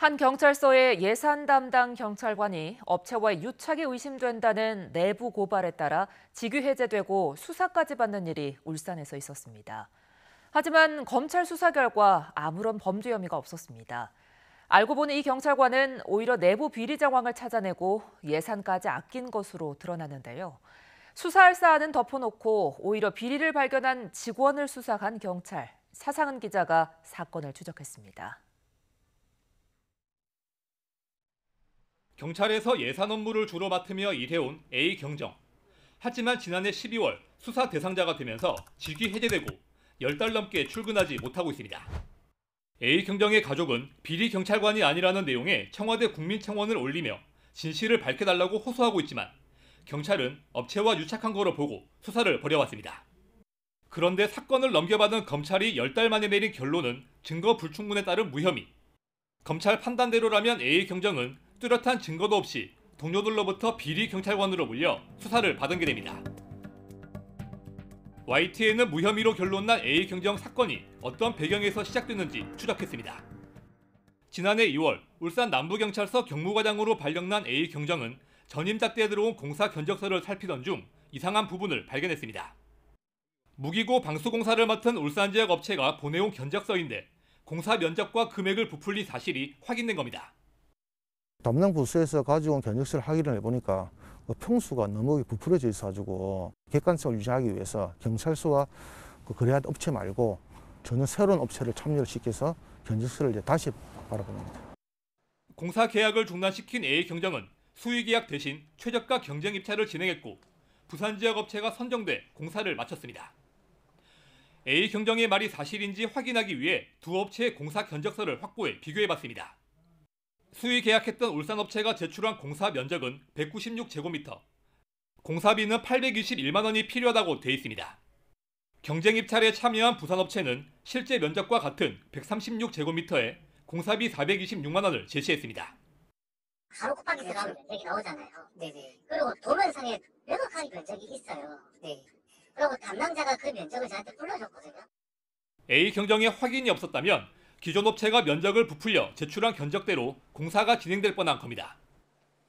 한 경찰서의 예산 담당 경찰관이 업체와의 유착이 의심된다는 내부 고발에 따라 직위 해제되고 수사까지 받는 일이 울산에서 있었습니다. 하지만 검찰 수사 결과 아무런 범죄 혐의가 없었습니다. 알고 보니 이 경찰관은 오히려 내부 비리 정황을 찾아내고 예산까지 아낀 것으로 드러났는데요. 수사할 사안은 덮어놓고 오히려 비리를 발견한 직원을 수사한 경찰. 사상은 기자가 사건을 추적했습니다. 경찰에서 예산 업무를 주로 맡으며 일해온 A경정. 하지만 지난해 12월 수사 대상자가 되면서 직위 해제되고 10달 넘게 출근하지 못하고 있습니다. A경정의 가족은 비리 경찰관이 아니라는 내용의 청와대 국민청원을 올리며 진실을 밝혀달라고 호소하고 있지만 경찰은 업체와 유착한 거로 보고 수사를 벌여왔습니다. 그런데 사건을 넘겨받은 검찰이 10달 만에 내린 결론은 증거 불충분에 따른 무혐의. 검찰 판단대로라면 A경정은 뚜렷한 증거도 없이 동료들로부터 비리 경찰관으로 불려 수사를 받은 게 됩니다. YTN은 무혐의로 결론난 A경정 사건이 어떤 배경에서 시작됐는지 추적했습니다. 지난해 2월 울산 남부경찰서 경무과장으로 발령난 A경정은 전임 작대에 들어온 공사 견적서를 살피던 중 이상한 부분을 발견했습니다. 무기고 방수공사를 맡은 울산 지역 업체가 보내온 견적서인데 공사 면적과 금액을 부풀린 사실이 확인된 겁니다. 담당 부서에서 가져온 견적서를 확인을 해보니까 평수가 너무 부풀어져 있어가지고 객관성을 유지하기 위해서 경찰서와 거래한 업체 말고 저는 새로운 업체를 참여를 시켜서 견적서를 이제 다시 바라봅니다. 공사 계약을 중단시킨 A경정은 수의계약 대신 최저가 경쟁 입찰을 진행했고 부산 지역 업체가 선정돼 공사를 마쳤습니다. A경정의 말이 사실인지 확인하기 위해 두 업체의 공사 견적서를 확보해 비교해봤습니다. 수의 계약했던 울산 업체가 제출한 공사 면적은 196제곱미터, 공사비는 821만 원이 필요하다고 돼 있습니다. 경쟁 입찰에 참여한 부산 업체는 실제 면적과 같은 136제곱미터에 공사비 426만 원을 제시했습니다. 가로 곱하기 들어가면 면적이 나오잖아요. 네네. 그리고 도면상에 명확하게 면적이 있어요. 네. 그리고 담당자가 그 면적을 저한테 불러줬거든요. A경정에 확인이 없었다면 기존 업체가 면적을 부풀려 제출한 견적대로 공사가 진행될 뻔한 겁니다.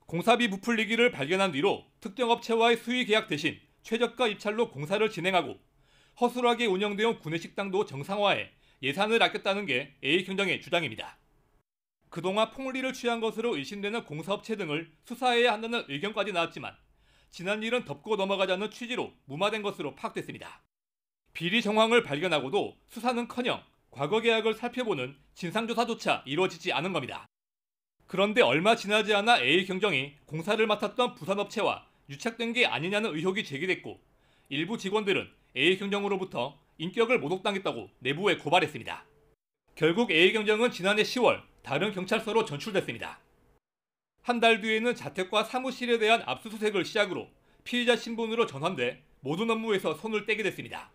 공사비 부풀리기를 발견한 뒤로 특정 업체와의 수의 계약 대신 최저가 입찰로 공사를 진행하고 허술하게 운영되어 온 구내식당도 정상화해 예산을 아꼈다는 게 A경정의 주장입니다. 그동안 폭리를 취한 것으로 의심되는 공사업체 등을 수사해야 한다는 의견까지 나왔지만 지난 일은 덮고 넘어가자는 취지로 무마된 것으로 파악됐습니다. 비리 정황을 발견하고도 수사는커녕 과거 계약을 살펴보는 진상조사조차 이루어지지 않은 겁니다. 그런데 얼마 지나지 않아 A경정이 공사를 맡았던 부산업체와 유착된 게 아니냐는 의혹이 제기됐고 일부 직원들은 A경정으로부터 인격을 모독당했다고 내부에 고발했습니다. 결국 A경정은 지난해 10월 다른 경찰서로 전출됐습니다. 한 달 뒤에는 자택과 사무실에 대한 압수수색을 시작으로 피의자 신분으로 전환돼 모든 업무에서 손을 떼게 됐습니다.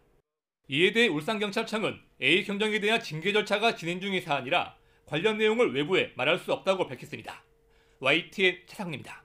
이에 대해 울산경찰청은 A경정에 대한 징계 절차가 진행 중인 사안이라 관련 내용을 외부에 말할 수 없다고 밝혔습니다. YTN 차상래입니다.